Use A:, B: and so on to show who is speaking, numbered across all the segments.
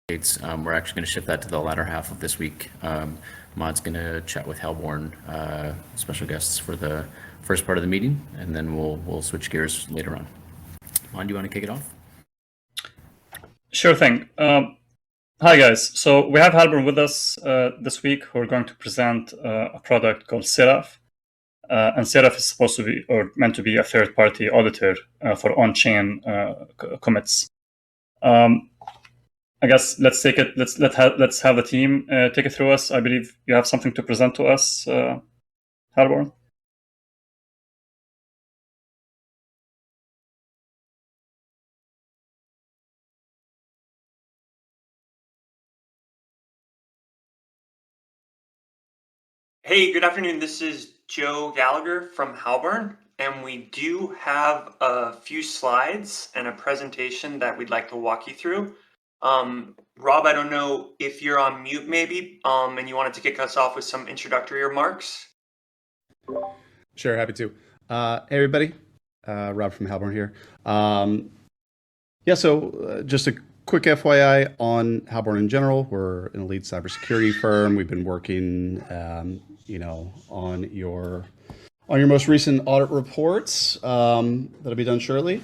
A: We're actually going to shift that to the latter half of this week. Mod's going to chat with Halborn, special guests for the first part of the meeting, and then we'll switch gears later on. Mod, do you want to kick it off?
B: Sure thing. Hi guys. So we have Halborn with us this week, who are going to present a product called Seraph. And Seraph is supposed to be, or meant to be, a third-party auditor for on-chain commits. I guess let's take it. Let's have the team take it through us. I believe you have something to present to us, Halborn.
C: Hey, good afternoon. This is Joe Gallagher from Halborn, and we do have a few slides and a presentation that we'd like to walk you through. Rob, I don't know if you're on mute maybe, and you wanted to kick us off with some introductory remarks.
D: Sure, happy to. Hey everybody, Rob from Halborn here. Just a quick FYI on Halborn in general. We're an elite cybersecurity firm. We've been working, on your most recent audit reports that'll be done shortly.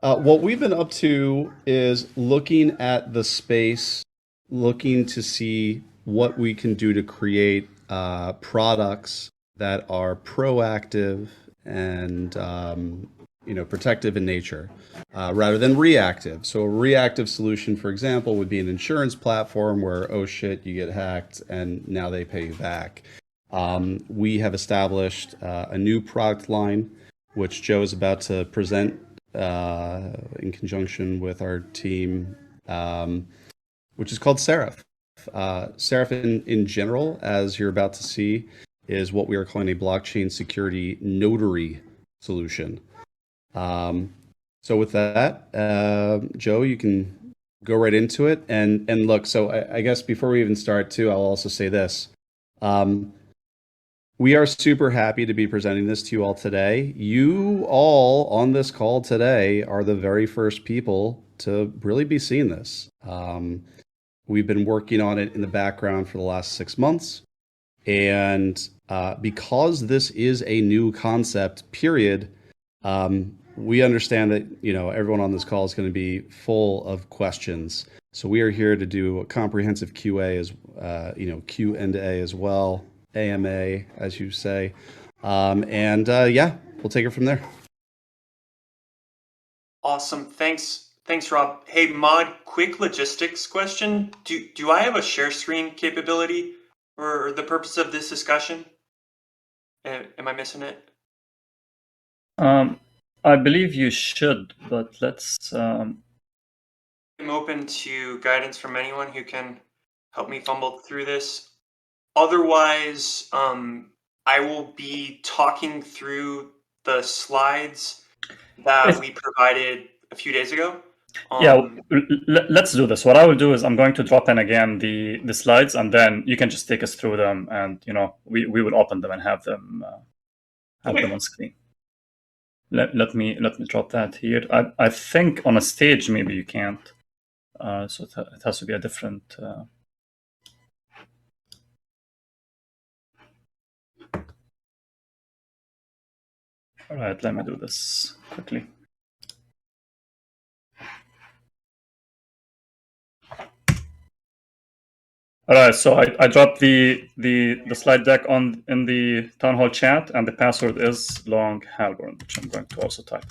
D: What we've been up to is looking at the space, looking to see what we can do to create products that are proactive and protective in nature, rather than reactive. So a reactive solution, for example, would be an insurance platform where, oh shit, you get hacked and now they pay you back. We have established a new product line, which Joe is about to present in conjunction with our team, which is called Seraph. Seraph in general, as you're about to see, is what we are calling a blockchain security notary solution. So with that, Joe, you can go right into it. And look, so I guess before we even start too, I'll also say this. We are super happy to be presenting this to you all today. You all on this call today are the very first people to really be seeing this. We've been working on it in the background for the last 6 months. And because this is a new concept, period, we understand that everyone on this call is going to be full of questions. So we are here to do a comprehensive QA as Q&A as well, AMA as you say, we'll take it from there.
C: Awesome, thanks, Rob. Hey, Mod, quick logistics question: Do I have a share screen capability for the purpose of this discussion? Am I missing it?
B: I believe you should, but let's.
C: I'm open to guidance from anyone who can help me fumble through this. Otherwise, I will be talking through the slides that we provided a few days ago.
B: Let's do this. What I will do is I'm going to drop in again the slides, and then you can just take us through them, and we will open them and have them on screen. Let me drop that here. I think on a stage maybe you can't, so it has to be a different. All right, let me do this quickly. All right, so I dropped the slide deck in the town hall chat, and the password is long Halborn, which I'm going to also type.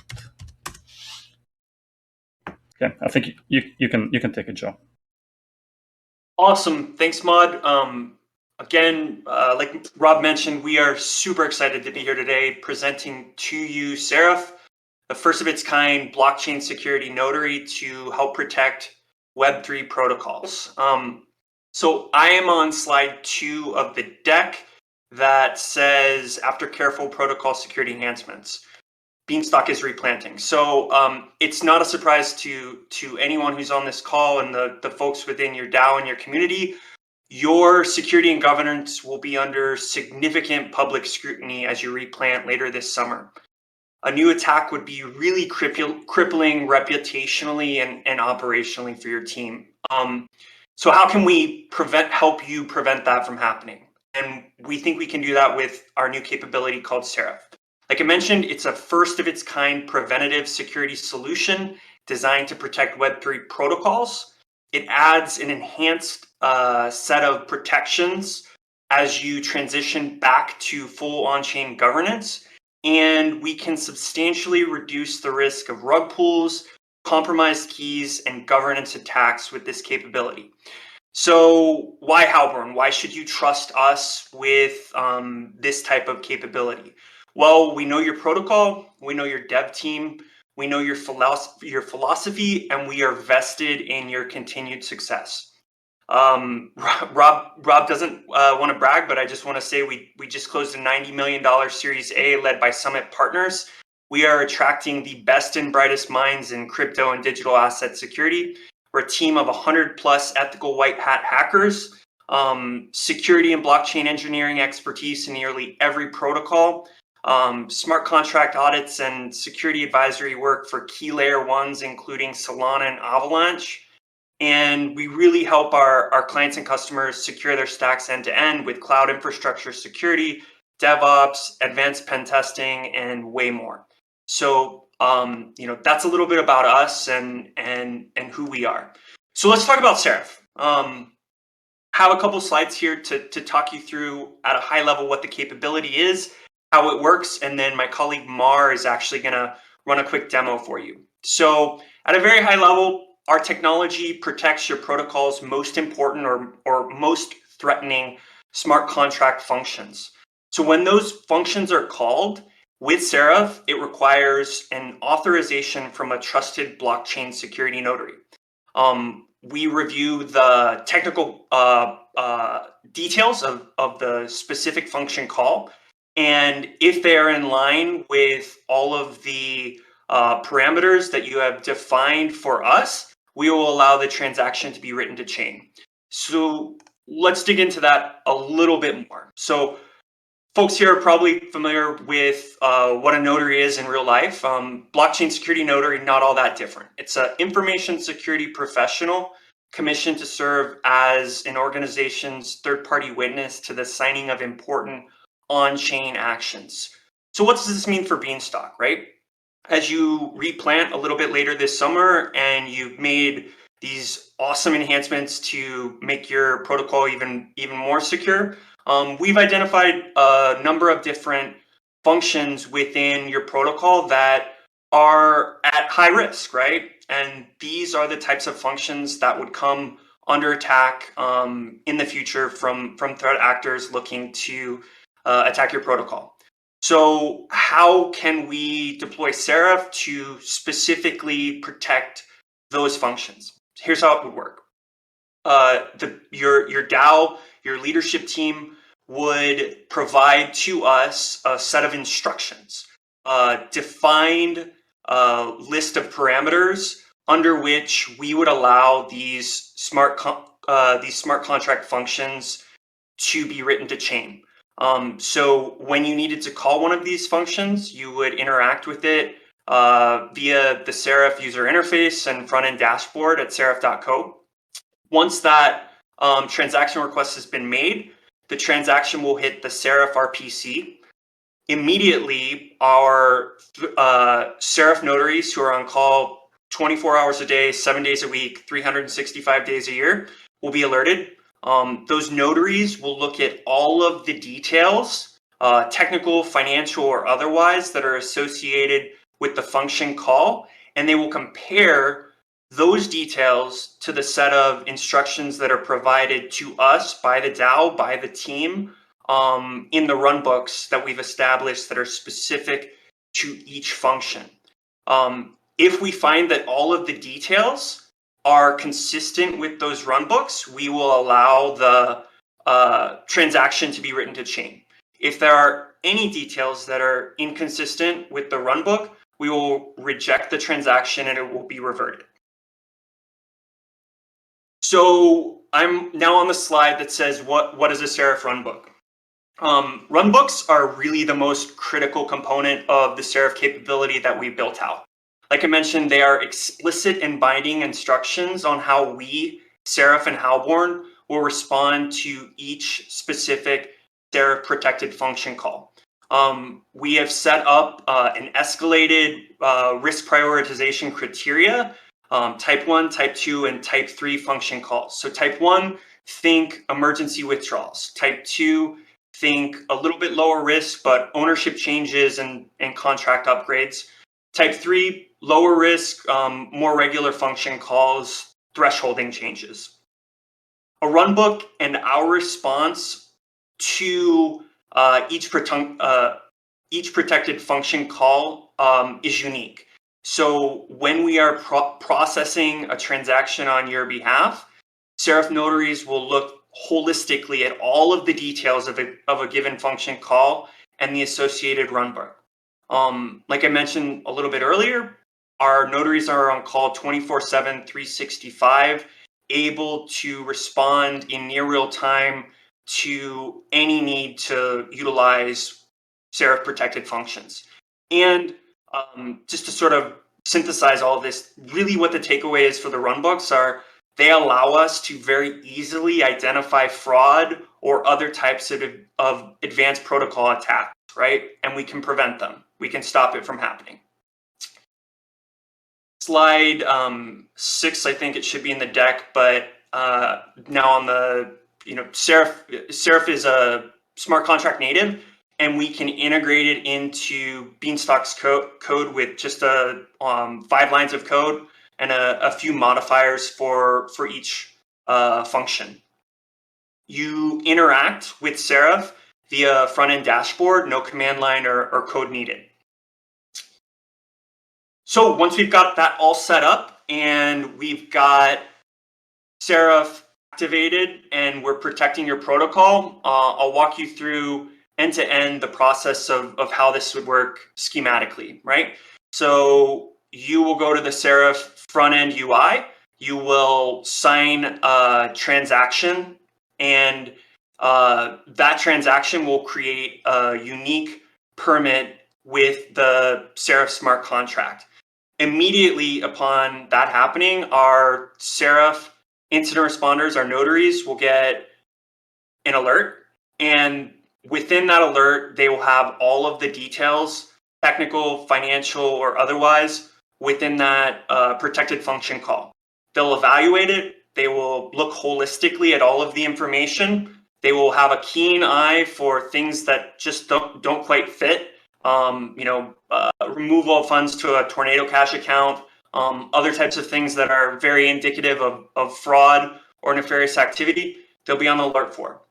B: Okay, I think you can take it, Joe.
C: Awesome, thanks, Mod. Again, like Rob mentioned, we are super excited to be here today presenting to you Seraph, the first of its kind blockchain security notary to help protect Web3 protocols. So I am on slide 2 of the deck that says, after careful protocol security enhancements, Beanstalk is replanting. So it's not a surprise to anyone who's on this call and the folks within your DAO and your community. Your security and governance will be under significant public scrutiny as you replant later this summer. A new attack would be really crippling reputationally and operationally for your team. So how can we help you prevent that from happening? And we think we can do that with our new capability called Seraph. Like I mentioned, it's a first of its kind preventative security solution designed to protect Web3 protocols. It adds an enhanced set of protections as you transition back to full on-chain governance. And we can substantially reduce the risk of rug pulls, compromised keys, and governance attacks with this capability. So why Halborn? Why should you trust us with this type of capability? Well, we know your protocol, we know your dev team, we know your philosophy, and we are vested in your continued success. Rob doesn't want to brag, but I just want to say we just closed a $90 million Series A led by Summit Partners. We are attracting the best and brightest minds in crypto and digital asset security. We're a team of 100 plus ethical white hat hackers, security and blockchain engineering expertise in nearly every protocol, smart contract audits and security advisory work for key layer ones, including Solana and Avalanche. And we really help our clients and customers secure their stacks end to end with cloud infrastructure security, DevOps, advanced pen testing, and way more. So that's a little bit about us and who we are. So let's talk about Seraph. Have a couple slides here to talk you through at a high level what the capability is, how it works, and then my colleague Mar is actually going to run a quick demo for you. So at a very high level, our technology protects your protocol's most important or most threatening smart contract functions. So when those functions are called with Seraph, it requires an authorization from a trusted blockchain security notary. We review the technical details of the specific function call, and if they are in line with all of the parameters that you have defined for us, we will allow the transaction to be written to chain. So let's dig into that a little bit more. So folks here are probably familiar with what a notary is in real life. Blockchain security notary, not all that different. It's an information security professional commissioned to serve as an organization's third-party witness to the signing of important on-chain actions. So what does this mean for Beanstalk, right? As you replant a little bit later this summer and you've made these awesome enhancements to make your protocol even more secure, we've identified a number of different functions within your protocol that are at high risk, right? And these are the types of functions that would come under attack in the future from threat actors looking to attack your protocol. So how can we deploy Seraph to specifically protect those functions? Here's how it would work. Your DAO, your leadership team would provide to us a set of instructions, defined list of parameters under which we would allow these smart contract functions to be written to chain. So when you needed to call one of these functions, you would interact with it via the Seraph user interface and front-end dashboard at seraph.co. Once that transaction request has been made, the transaction will hit the Seraph RPC. Immediately, our Seraph notaries who are on call 24 hours a day, 7 days a week, 365 days a year will be alerted. Those notaries will look at all of the details, technical, financial, or otherwise, that are associated with the function call, and they will compare those details to the set of instructions that are provided to us by the DAO, by the team, in the runbooks that we've established that are specific to each function. If we find that all of the details are consistent with those runbooks, we will allow the transaction to be written to chain. If there are any details that are inconsistent with the runbook, we will reject the transaction and it will be reverted. So I'm now on the slide that says what is a Seraph runbook? Runbooks are really the most critical component of the Seraph capability that we built out. Like I mentioned, they are explicit and binding instructions on how we Seraph and Halborn will respond to each specific Seraph protected function call. We have set up an escalated risk prioritization criteria, type 1, type 2, and type 3 function calls. So type 1, think emergency withdrawals. Type 2, think a little bit lower risk, but ownership changes and contract upgrades. Type 3, lower risk, more regular function calls, thresholding changes. A runbook and our response to each protected function call is unique. So when we are processing a transaction on your behalf, Seraph notaries will look holistically at all of the details of a given function call and the associated runbook. Like I mentioned a little bit earlier, our notaries are on call 24/7, 365, able to respond in near real time to any need to utilize Seraph protected functions. And just to sort of synthesize all of this, really what the takeaway is for the runbooks are they allow us to very easily identify fraud or other types of advanced protocol attacks, right? And we can prevent them. We can stop it from happening. Slide 6, I think it should be in the deck, but now on the, Seraph is a smart contract native, and we can integrate it into Beanstalk's code with just 5 lines of code and a few modifiers for each function. You interact with Seraph via front-end dashboard, no command line or code needed. So once we've got that all set up and we've got Seraph activated and we're protecting your protocol, I'll walk you through end-to-end the process of how this would work schematically, right? So you will go to the Seraph front-end UI, you will sign a transaction, and that transaction will create a unique permit with the Seraph smart contract. Immediately upon that happening, our Seraph incident responders, our notaries, will get an alert, and within that alert, they will have all of the details, technical, financial, or otherwise, within that protected function call. They'll evaluate it. They will look holistically at all of the information. They will have a keen eye for things that just don't quite fit. Removal of funds to a tornado cash account, other types of things that are very indicative of fraud or nefarious activity, they'll be on the alert for.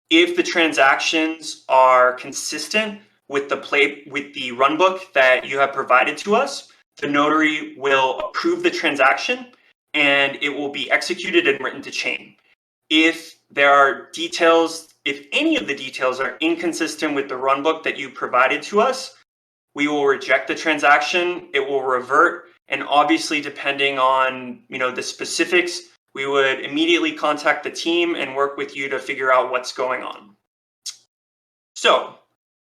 C: If the transactions are consistent with the runbook that you have provided to us, the notary will approve the transaction and it will be executed and written to chain. If there are details, if any of the details are inconsistent with the runbook that you provided to us, we will reject the transaction, it will revert, and obviously depending on the specifics, we would immediately contact the team and work with you to figure out what's going on. So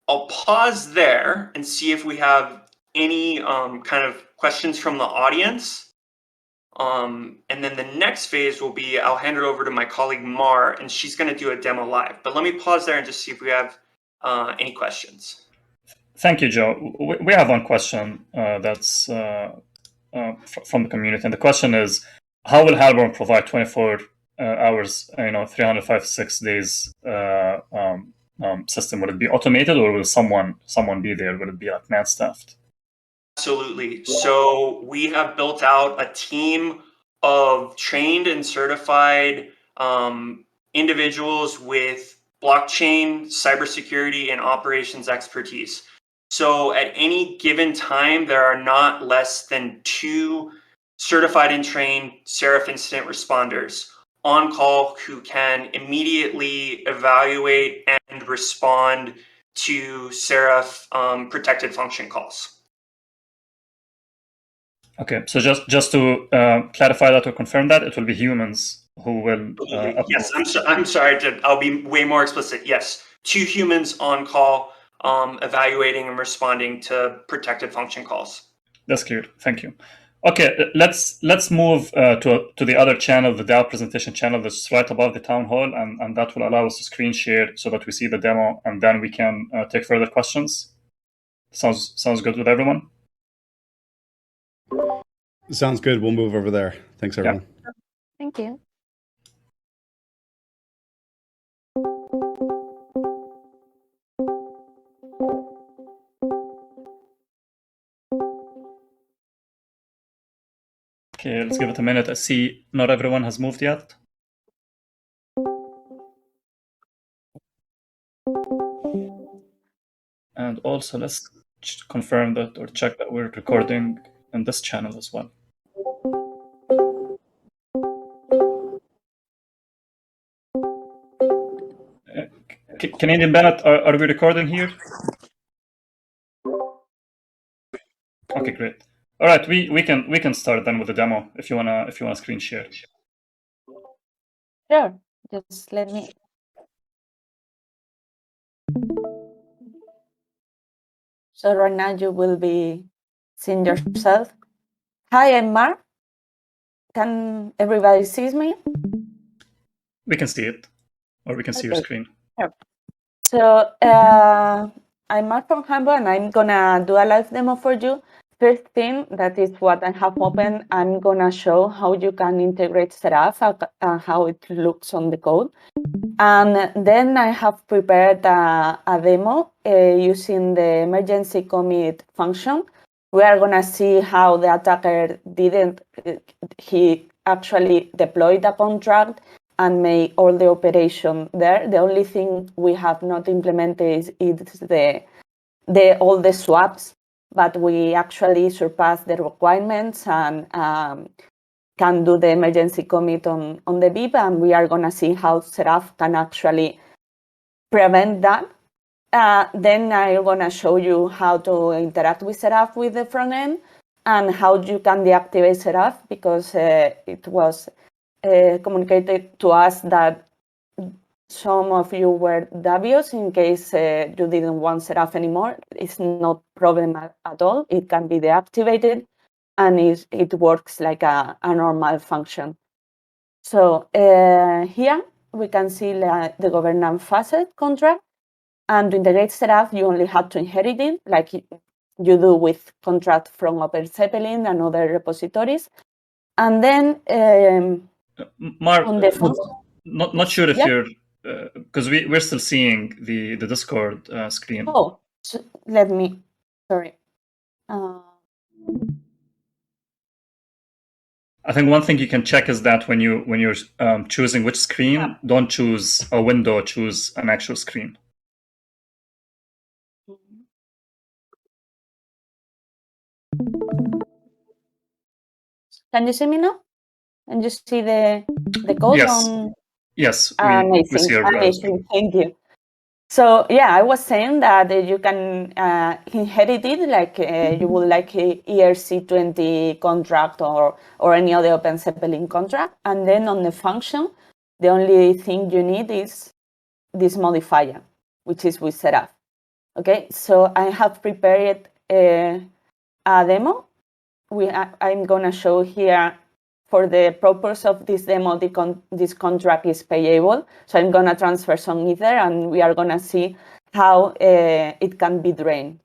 C: I'll pause there and see if we have any kind of questions from the audience. And then the next phase will be, I'll hand it over to my colleague Mar, and she's going to do a demo live. But let me pause there and just see if we have any questions.
B: Thank you, Joe. We have one question that's from the community, and the question is, how will Halborn provide 24 hours, 356 days system? Will it be automated, or will someone be there? Will it be like man-staffed?
C: Absolutely. So we have built out a team of trained and certified individuals with blockchain, cybersecurity, and operations expertise. So at any given time, there are not less than 2 certified and trained Seraph incident responders on call who can immediately evaluate and respond to Seraph protected function calls.
B: Okay, so just to clarify that or confirm that, it will be humans who will.
C: Yes, I'm sorry. I'll be way more explicit. Yes, 2 humans on call, evaluating and responding to protected function calls.
B: That's clear. Thank you. Okay, let's move to the other channel, the DAO presentation channel that's right above the town hall, and that will allow us to screen share so that we see the demo, and then we can take further questions. Sounds good with everyone?
D: Sounds good. We'll move over there. Thanks, everyone.
E: Thank you.
B: Okay, let's give it a minute. I see not everyone has moved yet. And also, let's confirm that or check that we're recording in this channel as well. Canadian Bennett, are we recording here? Okay, great. All right, we can start then with the demo if you wanna screen share.
E: Sure. Just let me. So right now you will be seeing yourself. Hi, I'm Mark. Can everybody see me?
B: We can see it, or we can see your screen.
E: So I'm Mark from Halborn, and I'm gonna do a live demo for you. First thing, that is what I have open. I'm gonna show how you can integrate Seraph and how it looks on the code. And then I have prepared a demo using the emergency commit function. We are gonna see how the attacker he actually deployed the contract and made all the operation there. The only thing we have not implemented is all the swaps, but we actually surpassed the requirements and can do the emergency commit on the BIP, and we are gonna see how Seraph can actually prevent that. Then I'm gonna show you how to interact with Seraph with the front end and how you can deactivate Seraph, because it was communicated to us that some of you were dubious in case you didn't want Seraph anymore. It's not a problem at all. It can be deactivated, and it works like a normal function. So here we can see the governance facet contract. And to integrate Seraph, you only have to inherit it, like you do with contract from Open Zeppelin and other repositories. And then
B: Mark,
E: on the
B: not sure if you're, because we're still seeing the Discord screen.
E: Oh, so let me, sorry.
B: I think one thing you can check is that when you're choosing which screen, don't choose a window, choose an actual screen.
E: Can you see me now? And you see the code?
B: Yes.
E: On...
B: Yes.
E: Amazing. Thank you. So yeah, I was saying that you can inherit it like you would like a ERC20 contract or any other Open Zeppelin contract. And then on the function, the only thing you need is this modifier, which is with Seraph. Okay, so I have prepared a demo. I'm gonna show here, for the purpose of this demo, this contract is payable. So I'm gonna transfer some Ether, and we are gonna see how it can be drained.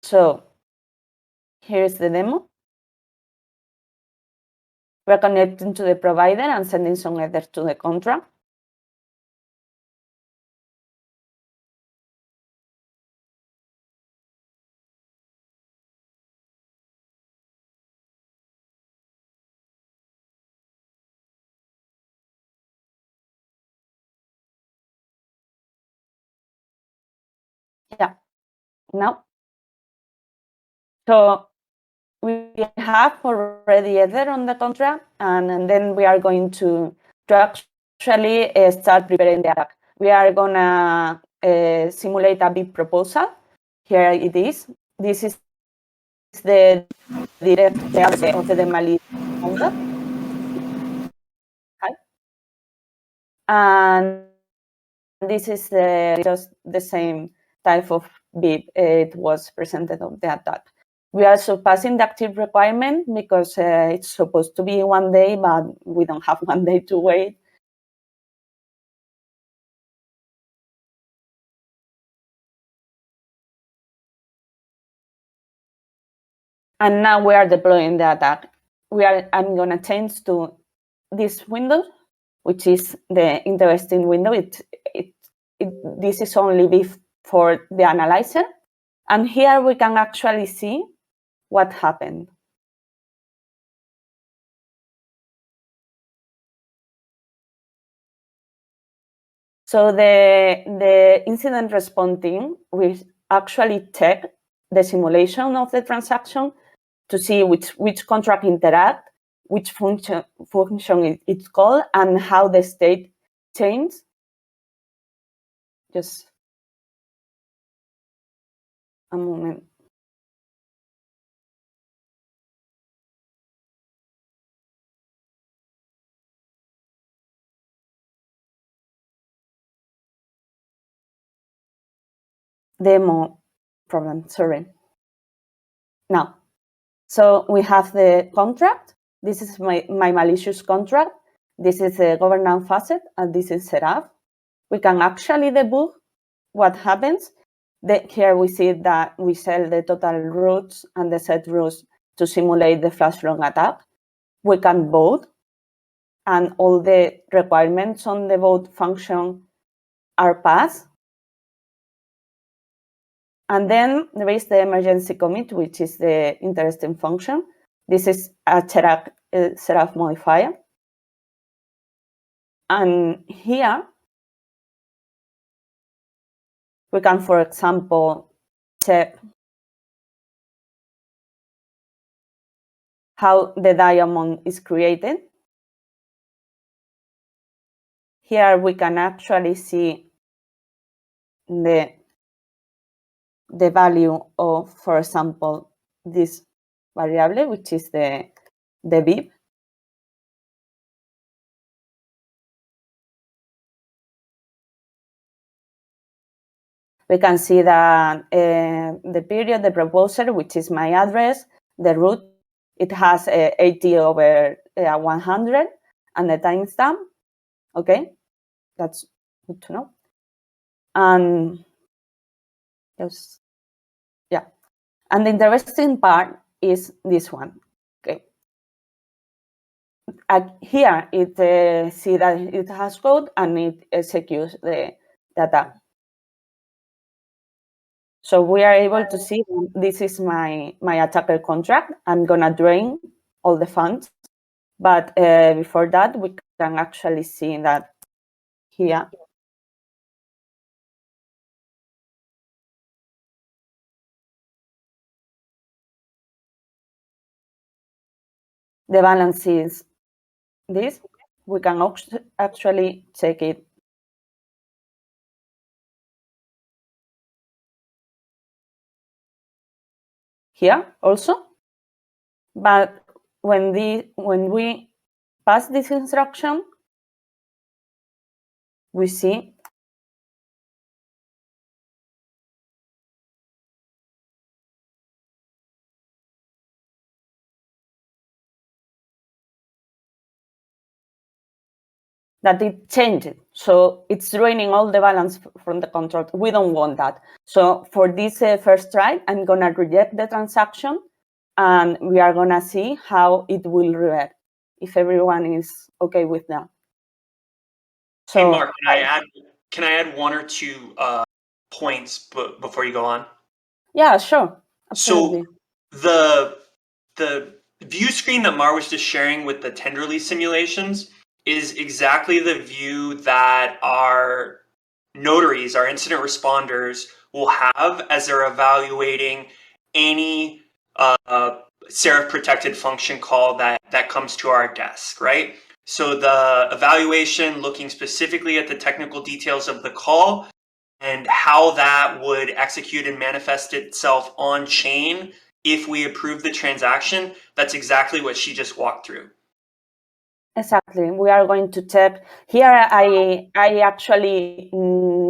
E: So here's the demo. We're connecting to the provider and sending some Ether to the contract. Yeah, now. So we have already Ether on the contract, and then we are going to actually start preparing the attack. We are gonna simulate a big proposal. Here it is. This is the direct of the Mali contract. And this is just the same type of BIP it was presented on the attack. We are surpassing the active requirement because it's supposed to be 1 day, but we don't have 1 day to wait. And now we are deploying the attack. I'm going to change to this window, which is the interesting window. This is only for the analyzer. And here we can actually see what happened. So the incident response team will actually check the simulation of the transaction to see which contract interact, which function it's called, and how the state changed. Just a moment. Demo problem, sorry. Now, so we have the contract. This is my malicious contract. This is the governance facet, and this is Seraph. We can actually debug what happens. Here we see that we sell the total routes and the set routes to simulate the flash loan attack. We can vote, and all the requirements on the vote function are passed. And then there is the emergency commit, which is the interesting function. This is a Seraph modifier. And here, we can, for example, check how the diamond is created. Here we can actually see the value of, for example, this variable, which is the BIP. We can see that the period, the proposal, which is my address, the route, it has 80/100, and the timestamp. Okay, that's good to know. And just, yeah. And the interesting part is this one. Okay. Here it see that it has code and it executes the attack. So we are able to see this is my attacker contract. I'm gonna drain all the funds, but before that we can actually see that here. The balance is this. We can actually check it here also. But when we pass this instruction, we see that it changed. So it's draining all the balance from the contract. We don't want that. So for this first try, I'm going to reject the transaction, and we are going to see how it will revert, if everyone is okay with that. So,
C: hey, Mark, can I add 1 or 2 points before you go on?
E: Yeah, sure. Absolutely.
C: So the view screen that Mar was just sharing with the Tenderly simulations is exactly the view that our notaries, our incident responders, will have as they're evaluating any Seraph protected function call that comes to our desk, right? So the evaluation looking specifically at the technical details of the call and how that would execute and manifest itself on chain if we approve the transaction, that's exactly what she just walked through.
E: Exactly. We are going to check here. I actually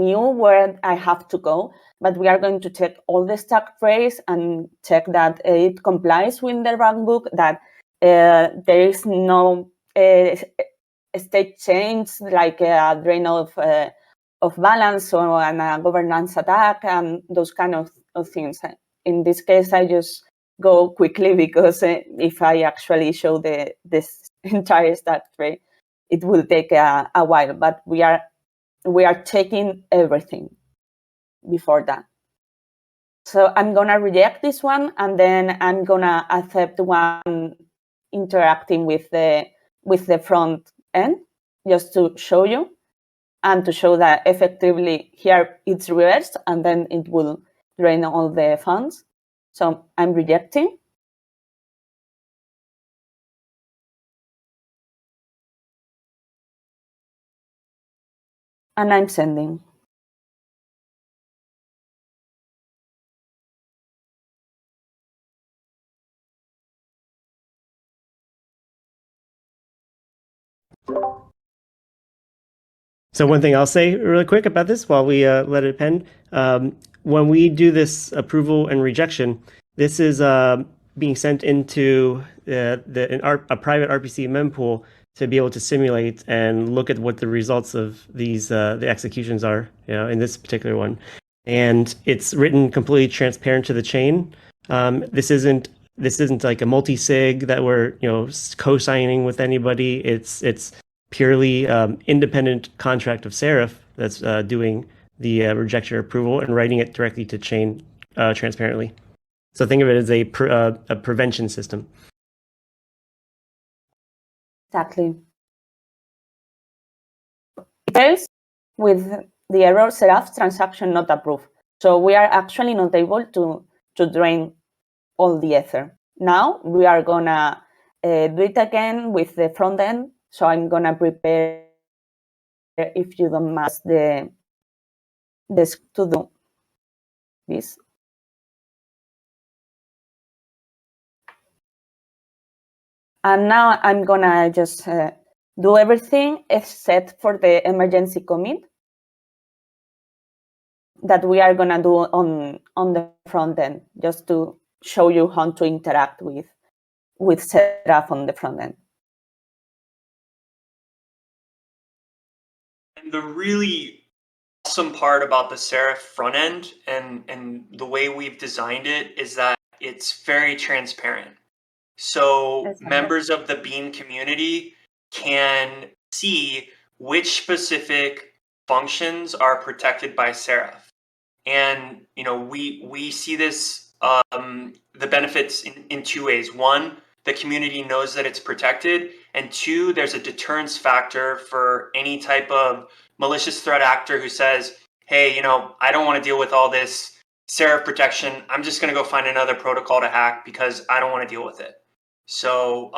E: knew where I have to go, but we are going to check all the stack trace and check that it complies with the runbook, that there is no state change like a drain of balance or a governance attack and those kind of things. In this case, I just go quickly because if I actually show this entire stack tray, it will take a while. But we are checking everything before that. So I'm gonna reject this one, and then I'm gonna accept one interacting with the front end, just to show you and to show that effectively here it's reversed, and then it will drain all the funds. So I'm rejecting. And I'm sending.
F: So one thing I'll say really quick about this while we let it pen, when we do this approval and rejection, this is being sent into a private RPC mempool to be able to simulate and look at what the results of these the executions are, in this particular one. And it's written completely transparent to the chain. This isn't like a multi-sig that we're co-signing with anybody. It's purely independent contract of Seraph that's doing the rejection or approval and writing it directly to chain transparently. So think of it as a prevention system.
E: Exactly. Else, with the error Seraph transaction not approved. So we are actually not able to drain all the Ether. Now we are gonna do it again with the front end. So I'm gonna prepare, if you don't must, the to do this. And now I'm gonna just do everything except for the emergency commit that we are gonna do on the front end, just to show you how to interact with Seraph on the front end.
C: And the really awesome part about the Seraph front end and the way we've designed it is that it's very transparent. So members of the Bean community can see which specific functions are protected by Seraph. And we see this the benefits in two ways. One, the community knows that it's protected, and two, there's a deterrence factor for any type of malicious threat actor who says, hey, I don't want to deal with all this Seraph protection. I'm just going to go find another protocol to hack because I don't want to deal with it. So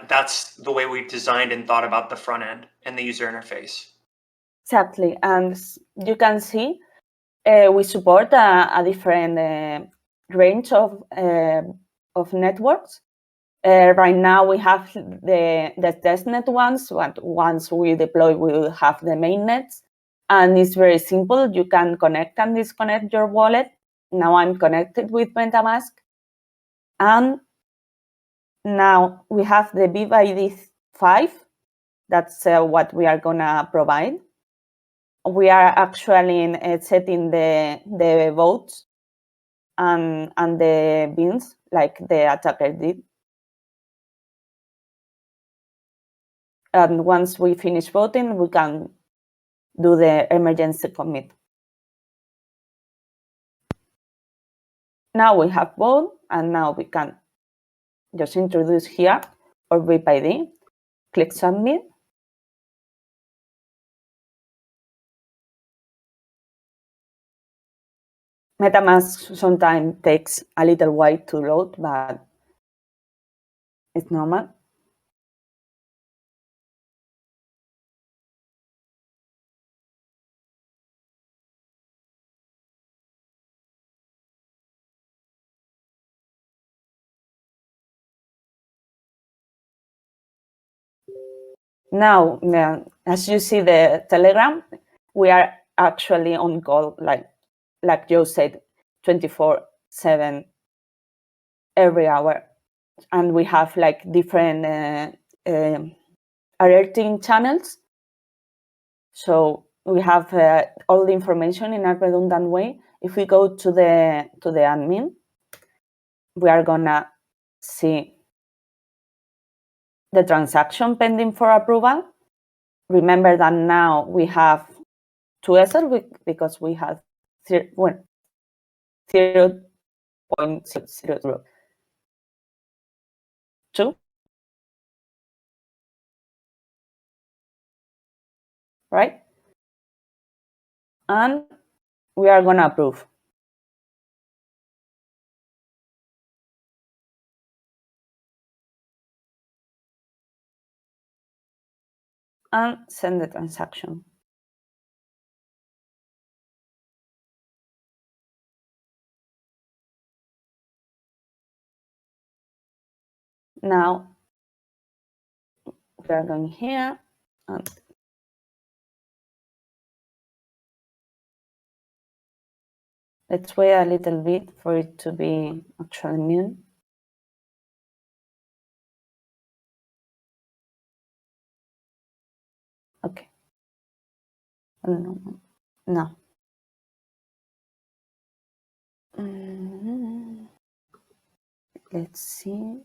C: that's the way we've designed and thought about the front end and the user interface.
E: Exactly, and you can see we support a different range of networks. Right now we have the testnet ones, but once we deploy, we will have the mainnets. And it's very simple. You can connect and disconnect your wallet. Now I'm connected with MetaMask. And now we have the BID 5. That's what we are going to provide. We are actually setting the votes and the beans like the attacker did. And once we finish voting, we can do the emergency commit. Now we have vote, and now we can just introduce here or VIP ID, click submit. MetaMask sometimes takes a little while to load, but it's normal. Now, as you see the Telegram, we are actually on call, like Joe said, 24/7 every hour. And we have like different alerting channels. So we have all the information in a redundant way. If we go to the admin, we are gonna see the transaction pending for approval. Remember that now we have 2 Ether because we have 0.002, right? And we are gonna approve. And send the transaction. Now we are going here and let's wait a little bit for it to be actually immune. Okay. No. Let's see.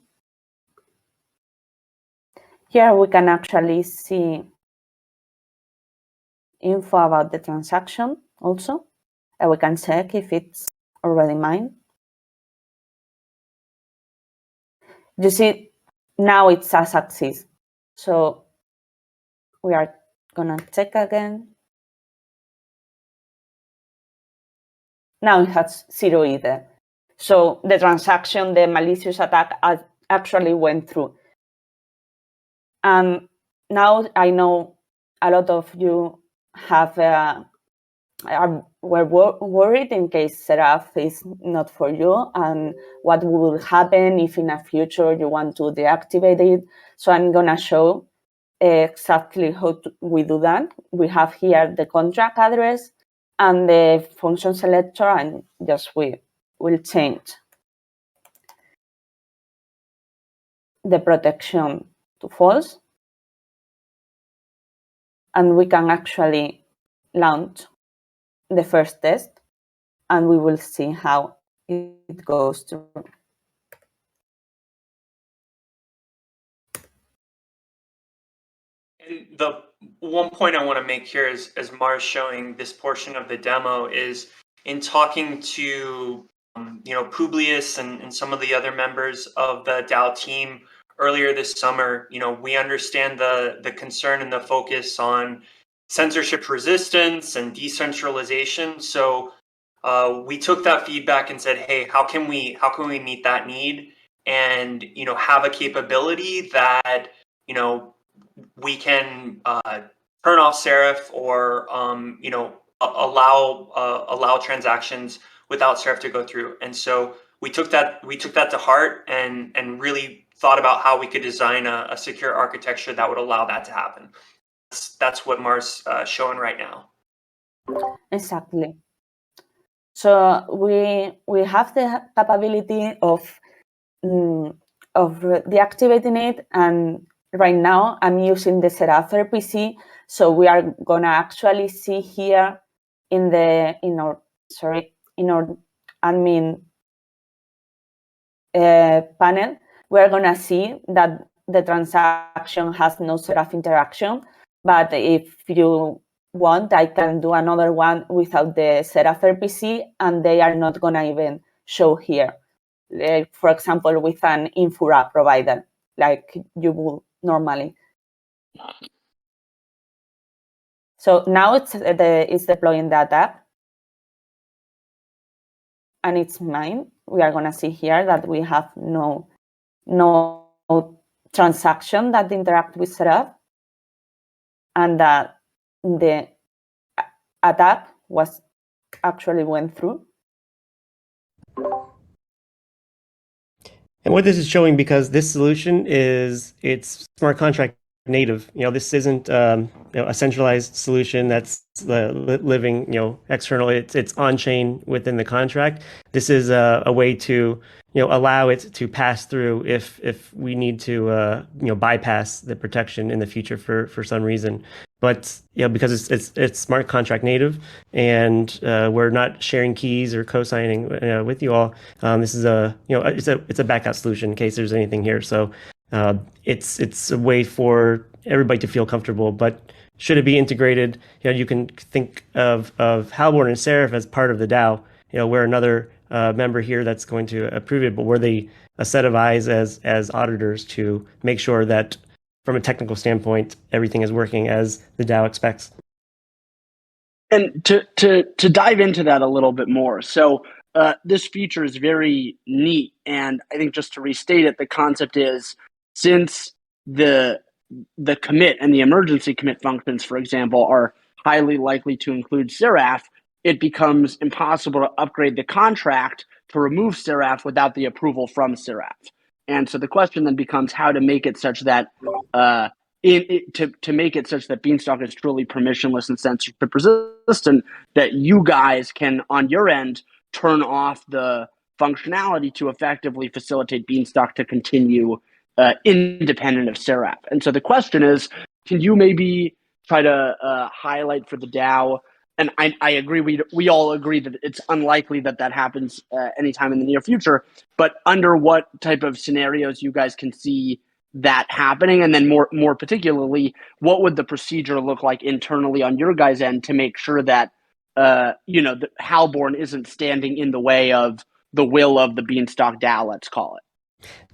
E: Here we can actually see info about the transaction also. And we can check if it's already mined. You see, now it's a success. So we are gonna check again. Now it has 0 Ether. So the transaction, the malicious attack actually went through. And now I know a lot of you were worried in case Seraph is not for you and what will happen if in the future you want to deactivate it. So I'm gonna show exactly how we do that. We have here the contract address and the function selector, and just we will change the protection to false. And we can actually launch the first test and we will see how it goes through.
C: And the one point I want to make here is, as Mars showing this portion of the demo, is in talking to Publius and some of the other members of the DAO team earlier this summer. We understand the concern and the focus on censorship resistance and decentralization. So we took that feedback and said, hey, how can we meet that need and have a capability that we can turn off Seraph or allow transactions without Seraph to go through. And so we took that to heart and really thought about how we could design a secure architecture that would allow that to happen. That's what Mars showing right now.
E: Exactly. So we have the capability of deactivating it, and right now I'm using the Seraph RPC. So we are gonna actually see here in our admin panel, we're gonna see that the transaction has no Seraph interaction. But if you want, I can do another one without the Seraph RPC, and they are not gonna even show here. For example, with an infura provider, like you would normally. So now it's deploying the attack, and it's mine. We are gonna see here that we have no transaction that interact with Seraph, and that the attack was actually went through.
F: And what this is showing, because this solution it's smart contract native. This isn't a centralized solution that's living external. It's on chain within the contract. This is a way to allow it to pass through if we need to bypass the protection in the future for some reason. But because it's smart contract native, and we're not sharing keys or co-signing with you all. This is it's a backup solution in case there's anything here. So it's a way for everybody to feel comfortable. But should it be integrated, you can think of Halborn and Seraph as part of the DAO. We're another member here that's going to approve it, but we're a set of eyes as auditors to make sure that from a technical standpoint, everything is working as the DAO expects.
G: And to dive into that a little bit more, so this feature is very neat, and I think just to restate it, the concept is since the commit and the emergency commit functions, for example, are highly likely to include Seraph, it becomes impossible to upgrade the contract to remove Seraph without the approval from Seraph. And so the question then becomes how to make it such that to make it such that Beanstalk is truly permissionless and censorship resistant, that you guys can on your end turn off the functionality to effectively facilitate Beanstalk to continue independent of Seraph. And so the question is, can you maybe try to highlight for the DAO? And I agree, we all agree that it's unlikely that happens anytime in the near future, but under what type of scenarios you guys can see that happening? And then more particularly, what would the procedure look like internally on your guys' end to make sure that, the Halborn isn't standing in the way of the will of the Beanstalk DAO, let's call it?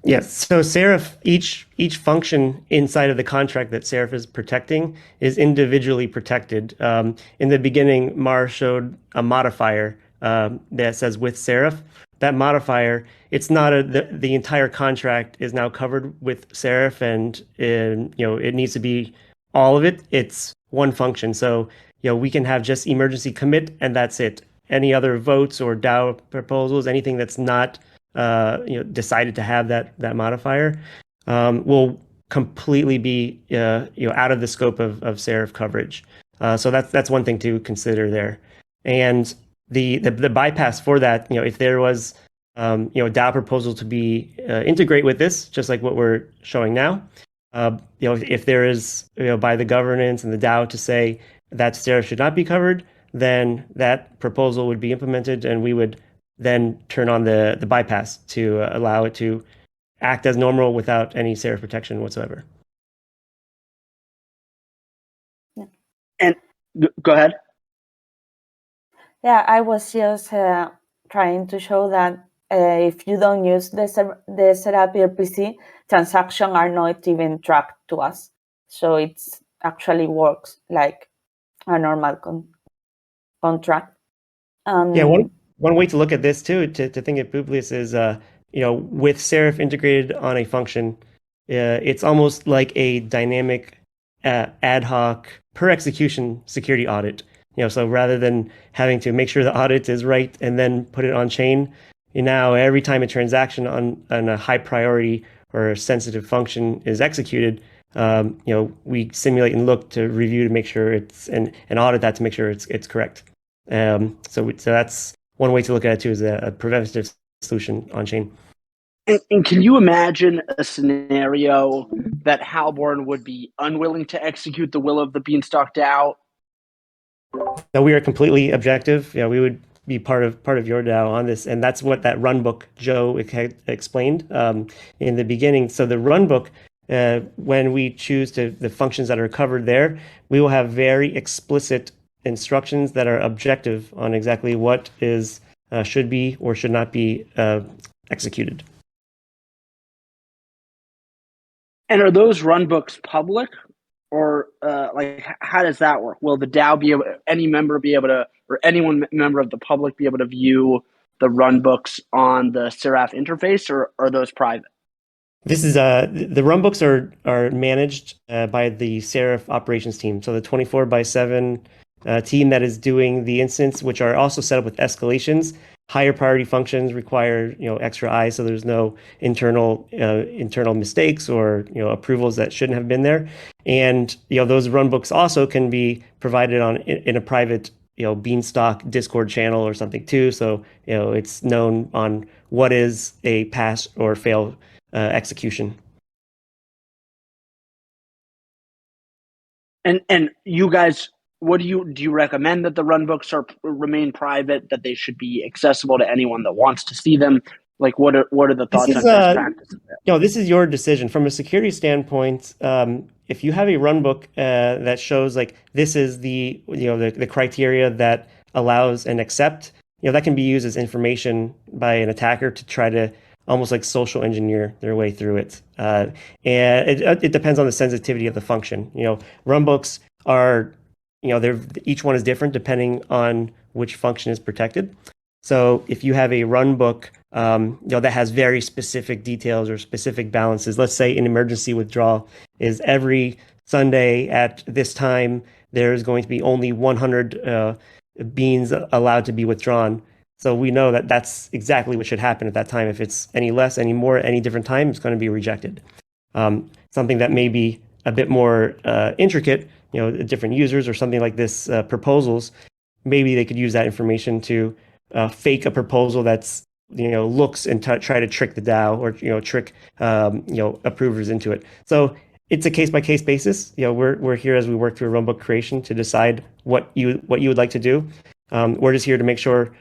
F: Yes. So Seraph, each function inside of the contract that Seraph is protecting is individually protected. In the beginning, Mar showed a modifier that says with Seraph. That modifier, it's not the entire contract is now covered with Seraph, and it needs to be all of it. It's one function. So we can have just emergency commit, and that's it. Any other votes or DAO proposals, anything that's not decided to have that modifier, will completely be out of the scope of Seraph coverage. So that's one thing to consider there. And the bypass for that, if there was a DAO proposal to be integrate with this, just like what we're showing now, if there is by the governance and the DAO to say that Seraph should not be covered, then that proposal would be implemented, and we would then turn on the bypass to allow it to act as normal without any Seraph protection whatsoever.
E: Yeah.
G: And go ahead.
E: Yeah, I was just trying to show that if you don't use the Seraph RPC, transactions are not even tracked to us. So it actually works like a normal contract.
F: One way to look at this too, to think of Publius is, with Seraph integrated on a function, it's almost like a dynamic ad hoc per execution security audit. So rather than having to make sure the audit is right and then put it on chain, now every time a transaction on a high priority or a sensitive function is executed, we simulate and look to review to make sure it's and audit that to make sure it's correct. So that's one way to look at it too, is a preventative solution on chain.
G: And can you imagine a scenario that Halborn would be unwilling to execute the will of the Beanstalk DAO?
F: No, we are completely objective. We would be part of your DAO on this, and that's what that runbook Joe explained in the beginning. So the runbook, when we choose the functions that are covered there, we will have very explicit instructions that are objective on exactly what is should be or should not be executed.
G: And are those runbooks public, or how does that work? Will the DAO be able, any member be able to, or anyone member of the public be able to view the runbooks on the Seraph interface, or are those private?
F: This is the runbooks are managed by the Seraph operations team. So the 24/7 team that is doing the instance, which are also set up with escalations. higher priority functions require extra eyes, so there's no internal mistakes or approvals that shouldn't have been there. And those runbooks also can be provided in a private Beanstalk Discord channel or something too. So it's known on what is a pass or fail execution.
G: And you guys, what do you recommend that the runbooks remain private, that they should be accessible to anyone that wants to see them? Like, what are the thoughts on best practices?
F: This is your decision from a security standpoint. If you have a runbook that shows like this is the criteria that allows an accept, that can be used as information by an attacker to try to almost like social engineer their way through it. And it depends on the sensitivity of the function. Runbooks are, each one is different depending on which function is protected. So if you have a runbook, that has very specific details or specific balances, let's say an emergency withdrawal is every Sunday at this time, there's going to be only 100 beans allowed to be withdrawn. So we know that that's exactly what should happen at that time. If it's any less, any more, any different time, it's going to be rejected. Something that may be a bit more intricate, different users or something like this, proposals, maybe they could use that information to fake a proposal that's looks and try to trick the DAO or trick approvers into it. So it's a case by case basis. We're here as we work through runbook creation to decide what you would like to do. We're just here to make sure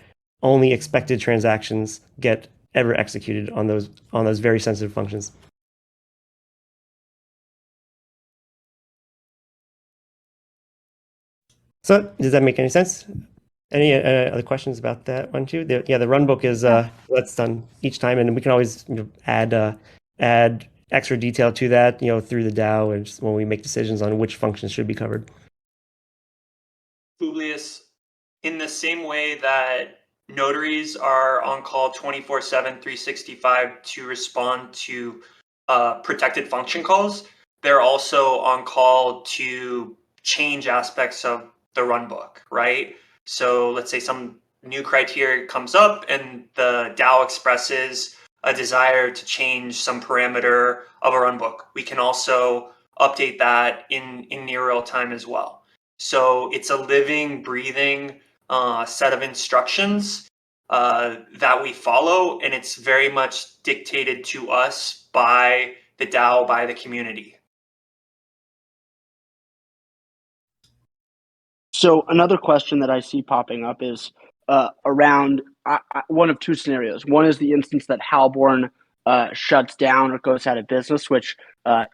F: only expected transactions get ever executed on those very sensitive functions. So does that make any sense? Any other questions about that one too? The runbook is that's done each time, and we can always add extra detail to that through the DAO and just when we make decisions on which functions should be covered.
C: Publius, in the same way that notaries are on call 24/7, 365 to respond to protected function calls, they're also on call to change aspects of the runbook, right? So let's say some new criteria comes up and the DAO expresses a desire to change some parameter of a runbook. We can also update that in near real time as well. So it's a living, breathing set of instructions that we follow, and it's very much dictated to us by the DAO, by the community.
G: So another question that I see popping up is around one of two scenarios. One is the instance that Halborn shuts down or goes out of business, which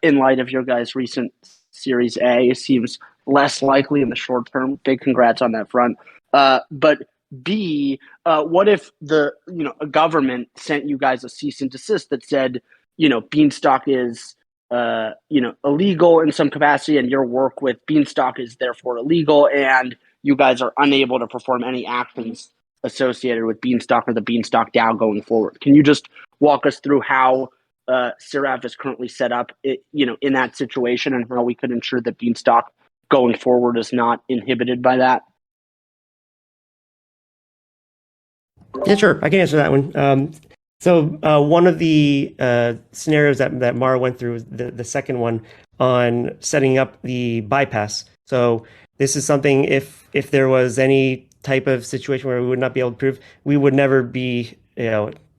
G: in light of your guys' recent Series A seems less likely in the short term. Big congrats on that front. But B, what if a government sent you guys a cease and desist that said, Beanstalk is illegal in some capacity, and your work with Beanstalk is therefore illegal, and you guys are unable to perform any actions associated with Beanstalk or the Beanstalk DAO going forward. Can you just walk us through how Seraph is currently set up, in that situation, and how we could ensure that Beanstalk going forward is not inhibited by that?
F: Yeah, sure. I can answer that one. So one of the scenarios that Mara went through was the second one on setting up the bypass. So this is something if there was any type of situation where we would not be able to prove, we would never be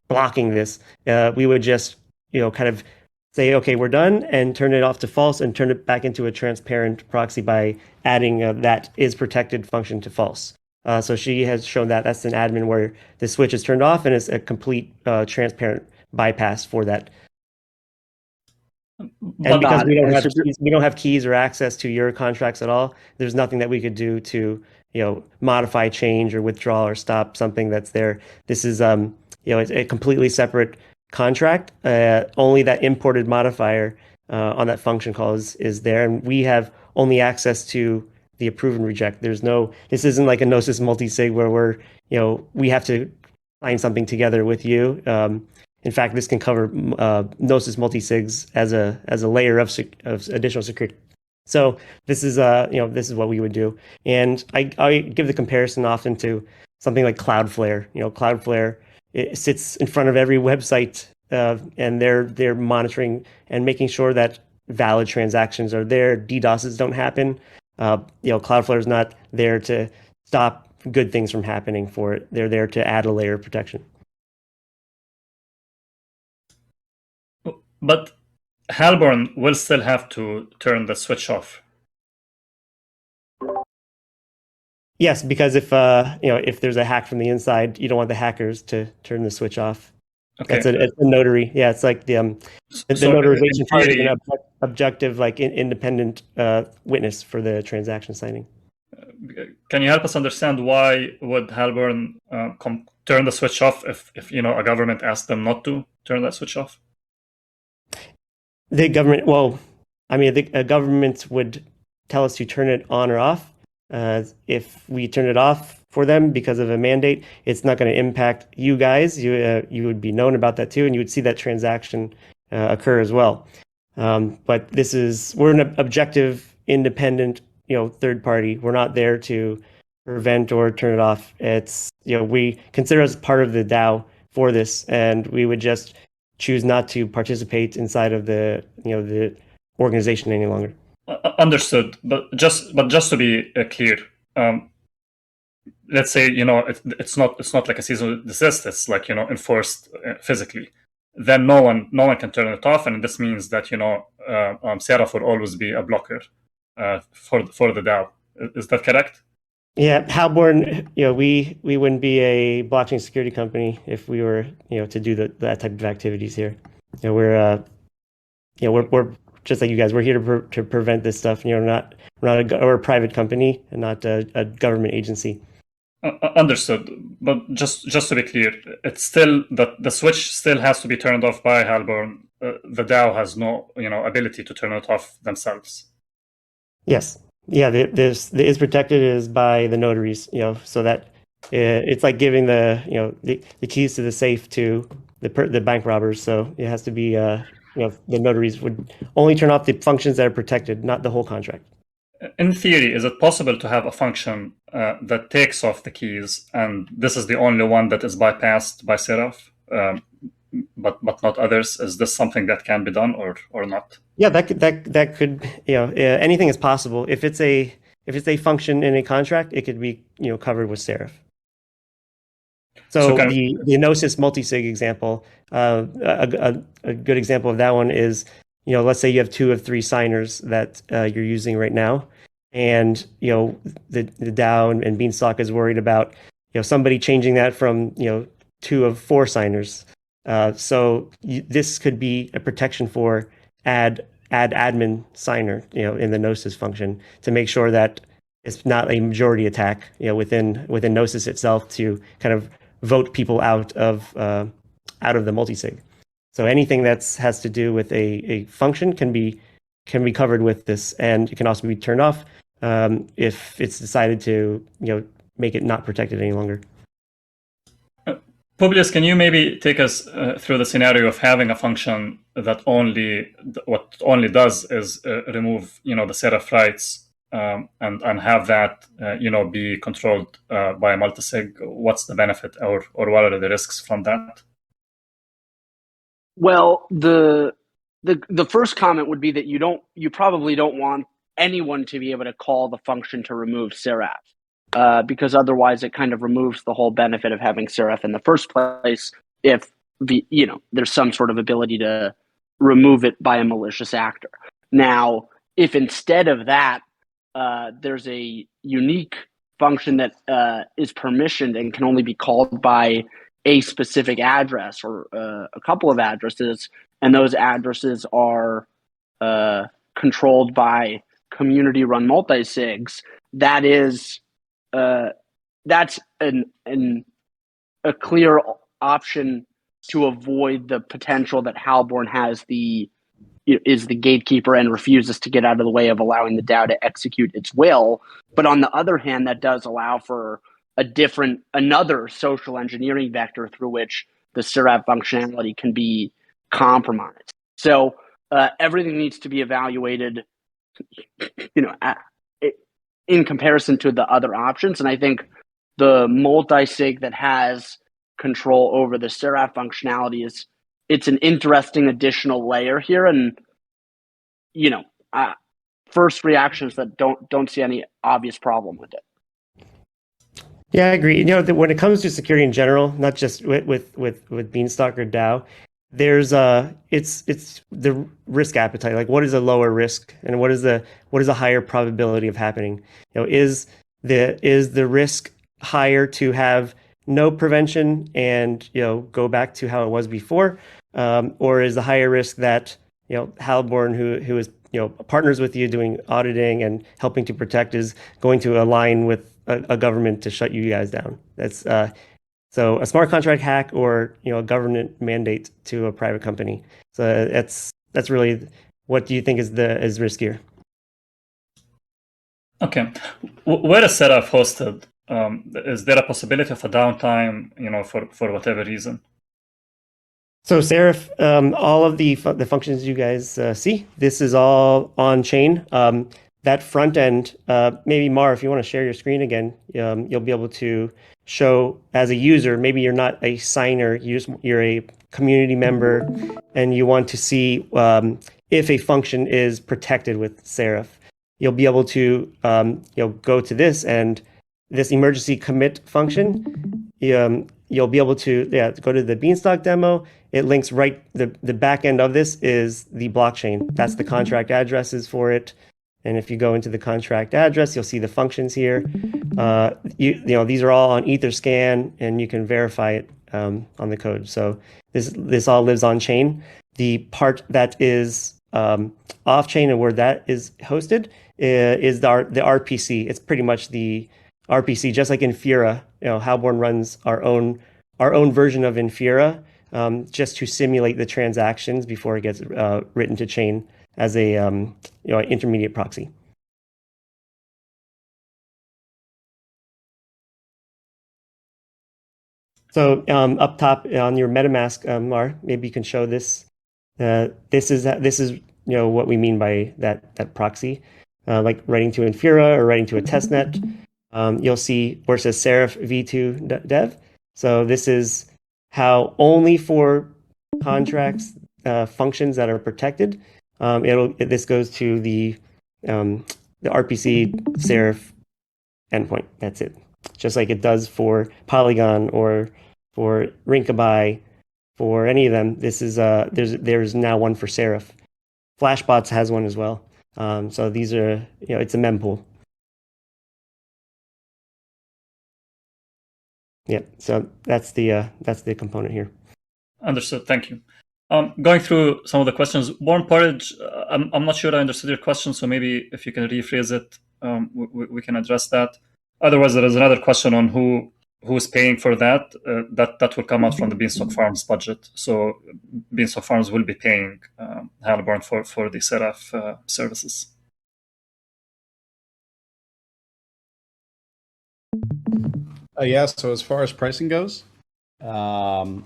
F: blocking this. We would just kind of say, okay, we're done, and turn it off to false and turn it back into a transparent proxy by adding that is protected function to false. So she has shown that that's an admin where the switch is turned off and it's a complete transparent bypass for that. And because we don't have keys or access to your contracts at all, there's nothing that we could do to modify, change, or withdraw or stop something that's there. This is it's a completely separate contract. Only that imported modifier on that function call is there, and we have only access to the approve and reject. This isn't like a Gnosis multi-sig where we have to find something together with you. In fact, this can cover Gnosis multi-sigs as a layer of additional security. So this is what we would do. And I give the comparison often to something like Cloudflare. Cloudflare, it sits in front of every website, and they're monitoring and making sure that valid transactions are there. DDoSes don't happen. Cloudflare is not there to stop good things from happening for it. They're there to add a layer of protection.
B: But Halborn will still have to turn the switch off.
F: Yes, because if there's a hack from the inside, you don't want the hackers to turn the switch off.
B: Okay.
F: It's a notary. Yeah, it's like the notarization part is an objective, like independent witness for the transaction signing.
B: Can you help us understand why would Halborn turn the switch off if a government asked them not to turn that switch off?
F: The government, a government would tell us to turn it on or off. If we turn it off for them because of a mandate, it's not going to impact you guys. You would be known about that too, and you would see that transaction occur as well. But we're an objective, independent, third party. We're not there to prevent or turn it off. It's we consider us part of the DAO for this, and we would just choose not to participate inside of the organization any longer.
B: Understood, but just to be clear, let's say it's not like a cease and desist. It's like enforced physically. Then no one can turn it off, and this means that Seraph will always be a blocker for the DAO. Is that correct?
F: Yeah, Halborn. We wouldn't be a blockchain security company if we were to do that type of activities here. We're just like you guys. We're here to prevent this stuff. We're a private company and not a government agency.
B: Understood. But just to be clear, it's still that the switch still has to be turned off by Halborn. The DAO has no ability to turn it off themselves.
F: Yes. Yeah. The is protected is by the notaries. So that it's like giving the keys to the safe to the bank robbers. So it has to be the notaries would only turn off the functions that are protected, not the whole contract.
B: In theory, is it possible to have a function that takes off the keys, and this is the only one that is bypassed by Seraph, but not others? Is this something that can be done or not?
F: Yeah, that could anything is possible. If it's a function in a contract, it could be covered with Seraph. So the Gnosis multisig example, a good example of that one is, let's say you have 2 of 3 signers that you're using right now, and the DAO and Beanstalk is worried about somebody changing that from 2 of 4 signers. So this could be a protection for add admin signer in the Gnosis function to make sure that it's not a majority attack within Gnosis itself to kind of vote people out of the multisig. So anything that has to do with a function can be covered with this, and it can also be turned off if it's decided to make it not protected any longer.
B: Publius, can you maybe take us through the scenario of having a function that what only does is remove the Seraph rights and have that be controlled by a multisig? What's the benefit, or what are the risks from that?
G: Well, the first comment would be that you probably don't want anyone to be able to call the function to remove Seraph, because otherwise it kind of removes the whole benefit of having Seraph in the first place. If there's some sort of ability to remove it by a malicious actor. Now, if instead of that there's a unique function that is permissioned and can only be called by a specific address or a couple of addresses, and those addresses are controlled by community-run multisigs, that's a clear option to avoid the potential that Halborn is the gatekeeper and refuses to get out of the way of allowing the DAO to execute its will. But on the other hand, that does allow for another social engineering vector through which the Seraph functionality can be compromised. So everything needs to be evaluated, in comparison to the other options. And I think the multi-sig that has control over the Seraph functionality it's an interesting additional layer here. And, first reactions that don't see any obvious problem with it.
F: Yeah, I agree. When it comes to security in general, not just with Beanstalk or DAO, there's it's the risk appetite. Like, what is a lower risk, and what is a higher probability of happening? Is the risk higher to have no prevention and go back to how it was before, or is the higher risk that Halborn, who is partners with you doing auditing and helping to protect, is going to align with a government to shut you guys down? That's so a smart contract hack, or a government mandate to a private company. So that's really, what do you think is riskier?
B: Okay, where is Seraph hosted? Is there a possibility of a downtime, for whatever reason?
F: So Seraph, all of the functions you guys see, this is all on chain. That front end, maybe Mar, if you want to share your screen again, you'll be able to show as a user. Maybe you're not a signer, you're a community member, and you want to see if a function is protected with Seraph. You'll be able to go to this, and this emergency commit function. You'll be able to go to the Beanstalk demo. It links right, the back end of this is the blockchain. That's the contract addresses for it. And if you go into the contract address, you'll see the functions here. These are all on Etherscan, and you can verify it on the code. So this all lives on chain. The part that is off chain and where that is hosted is the RPC. It's pretty much the RPC, just like Infura. Halborn runs our own version of Infura, just to simulate the transactions before it gets written to chain as a intermediate proxy. So up top on your MetaMask, Mar, maybe you can show this. This is what we mean by that proxy, like writing to Infura or writing to a testnet. You'll see where it says Seraph v2 dev. So this is how only for contracts, functions that are protected, this goes to the RPC Seraph endpoint. That's it. Just like it does for Polygon or for Rinkaby, for any of them. This is there's now one for Seraph. Flashbots has one as well. So these are it's a mempool. Yeah, so that's the component here.
B: Understood. Thank you. Going through some of the questions, Born Porridge, I'm not sure I understood your question, so maybe if you can rephrase it, we can address that. Otherwise, there is another question on who's paying for that. That will come out from the Beanstalk Farms budget. So Beanstalk Farms will be paying Halborn for the Seraph services.
D: Yeah, so as far as pricing goes, so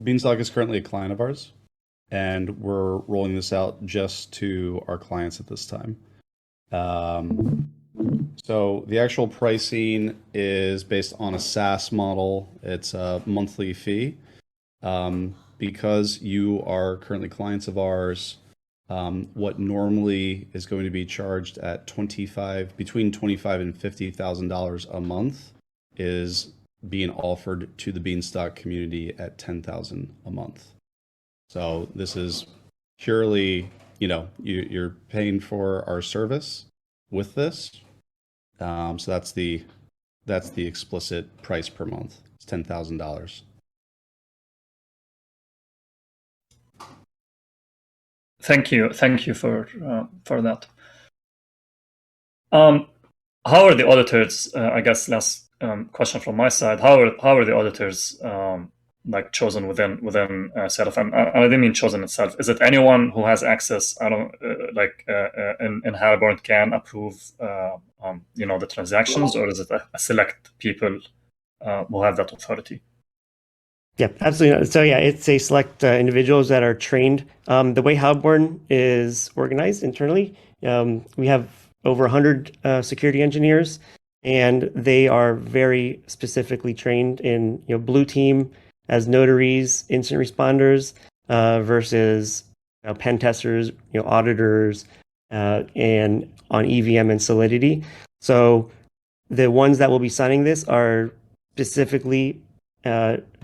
D: Beanstalk is currently a client of ours, and we're rolling this out just to our clients at this time. So the actual pricing is based on a SaaS model. It's a monthly fee. Because you are currently clients of ours, what normally is going to be charged at between $25,000 and $50,000 a month is being offered to the Beanstalk community at $10,000 a month. So this is purely, you're paying for our service with this. So that's the explicit price per month. It's $10,000.
B: Thank you for that. How are the auditors? I guess last question from my side. How are the auditors chosen within Seraph? And I didn't mean chosen itself. Is it anyone who has access? I don't in Halborn can approve the transactions, or is it a select people who have that authority?
F: Yeah, absolutely. So yeah, it's a select individuals that are trained. The way Halborn is organized internally, we have over 100 security engineers, and they are very specifically trained in blue team as notaries, instant responders, versus pen testers, auditors, and on EVM and Solidity. So the ones that will be signing this are specifically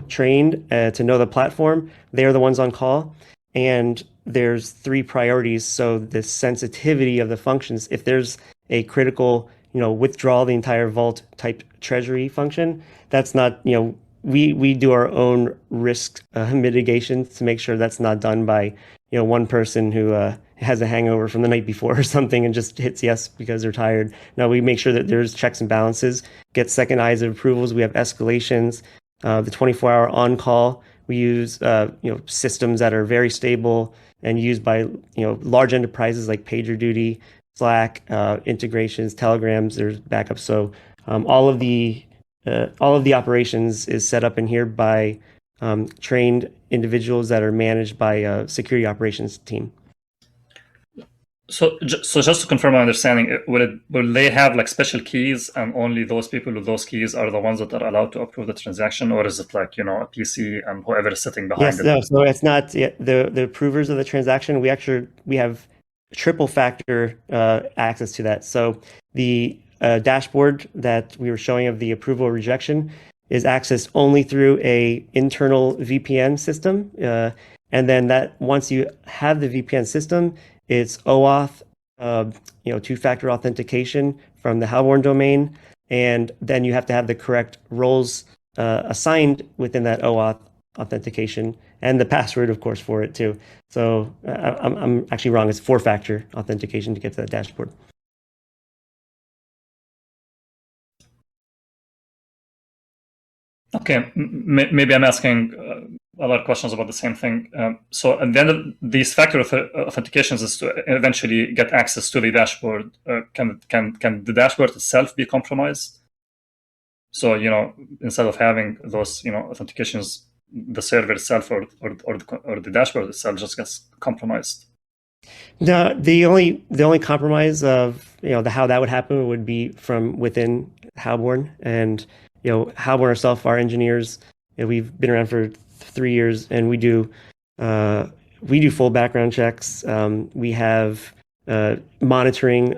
F: trained to know the platform. They're the ones on call, and there's 3 priorities. So the sensitivity of the functions, if there's a critical, withdraw the entire vault type treasury function, that's not, we do our own risk mitigation to make sure that's not done by, one person who has a hangover from the night before or something and just hits yes because they're tired. No, we make sure that there's checks and balances, get second eyes of approvals. We have escalations, the 24-hour on call. We use, systems that are very stable and used by, large enterprises like PagerDuty, Slack, integrations, Telegrams. There's backups. So all of the operations is set up in here by trained individuals that are managed by a security operations team.
B: So just to confirm my understanding, will they have like special keys, and only those people with those keys are the ones that are allowed to approve the transaction, or is it like a PC and whoever is sitting behind it?
F: No, so it's not the approvers of the transaction. We have triple factor access to that. So the dashboard that we were showing of the approval or rejection is accessed only through a internal VPN system, and then that once you have the VPN system, it's OAuth, two-factor authentication from the Halborn domain, and then you have to have the correct roles assigned within that OAuth authentication, and the password, of course, for it too. So I'm actually wrong. It's 4-factor authentication to get to that dashboard.
B: Okay, maybe I'm asking a lot of questions about the same thing. So at the end of these factor authentications is to eventually get access to the dashboard. Can the dashboard itself be compromised? So instead of having those authentications, the server itself or the dashboard itself just gets compromised.
F: No, the only compromise of how that would happen would be from within Halborn, and Halborn ourselves, our engineers, we've been around for 3 years, and we do full background checks. We have monitoring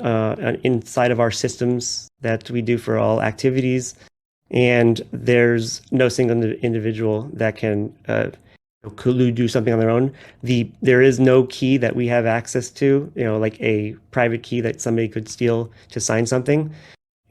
F: inside of our systems that we do for all activities, and there's no single individual that can do something on their own. There is no key that we have access to, like a private key that somebody could steal to sign something.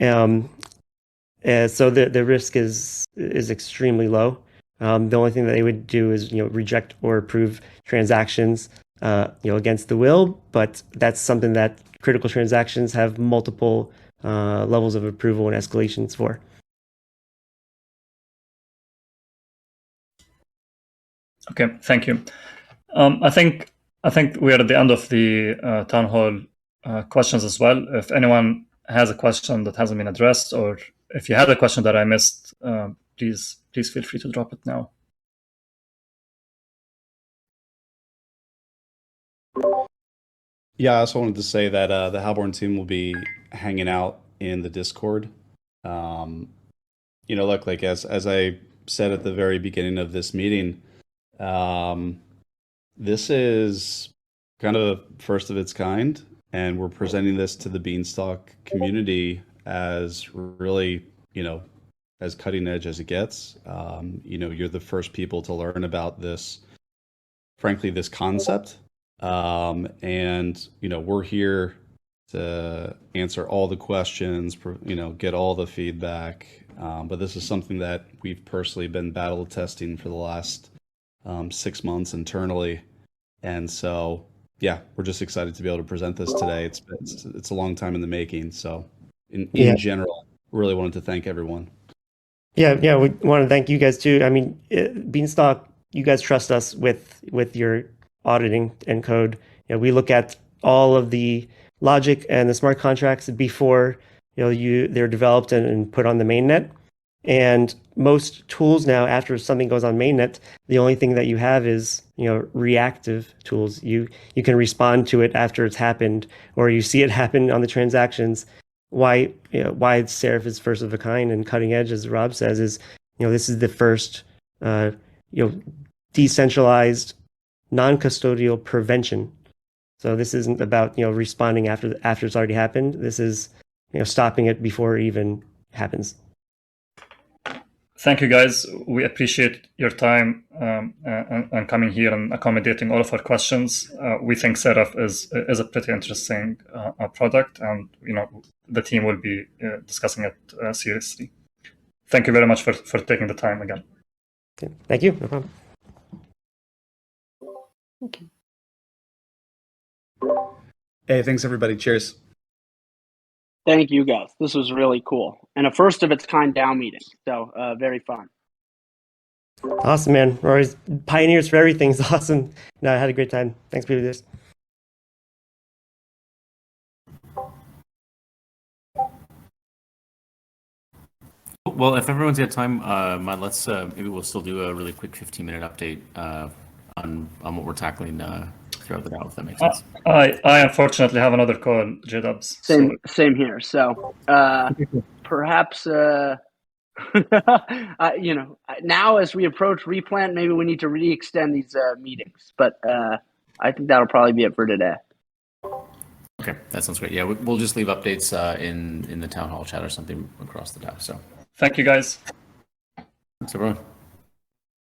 F: So the risk is extremely low. The only thing that they would do is reject or approve transactions against the will, but that's something that critical transactions have multiple levels of approval and escalations for.
B: Okay, thank you. I think we are at the end of the town hall questions as well. If anyone has a question that hasn't been addressed, or if you had a question that I missed, please feel free to drop it now.
D: Yeah, I also wanted to say that the Halborn team will be hanging out in the Discord. Look, like as I said at the very beginning of this meeting, this is kind of first of its kind, and we're presenting this to the Beanstalk community as really, as cutting edge as it gets. You're the first people to learn about this, frankly, this concept. And we're here to answer all the questions, get all the feedback. But this is something that we've personally been battle testing for the last 6 months internally. And so, yeah, we're just excited to be able to present this today. It's a long time in the making. So in general, really wanted to thank everyone.
F: Yeah, we want to thank you guys too. I mean, Beanstalk, you guys trust us with your auditing and code. We look at all of the logic and the smart contracts before they're developed and put on the mainnet. And most tools now, after something goes on mainnet, the only thing that you have is, reactive tools. You can respond to it after it's happened, or you see it happen on the transactions. Why Seraph is first of a kind and cutting edge, as Rob says, is this is the first decentralized, non-custodial prevention. So this isn't about responding after it's already happened. This is stopping it before it even happens.
B: Thank you, guys. We appreciate your time and coming here and accommodating all of our questions. We think Seraph is a pretty interesting product, and the team will be discussing it seriously. Thank you very much for taking the time again.
F: Okay. Thank you. No problem.
E: Okay.
D: Hey, thanks everybody. Cheers.
G: Thank you, guys. This was really cool. And a first of its kind DAO meeting. So very fun.
F: Awesome, man. We're always pioneers for everything. It's awesome. No, I had a great time. Thanks for this.
A: Well, if everyone's got time, let's maybe we'll still do a really quick 15-minute update on what we're tackling throughout the DAO, if that makes sense.
B: I unfortunately have another call, J-Dubs.
G: Same here. So perhaps now as we approach replant, maybe we need to re-extend these meetings. But I think that'll probably be it for today.
A: Okay, that sounds great. Yeah, we'll just leave updates in the town hall chat or something across the DAO. So
B: thank you, guys.
A: thanks, everyone.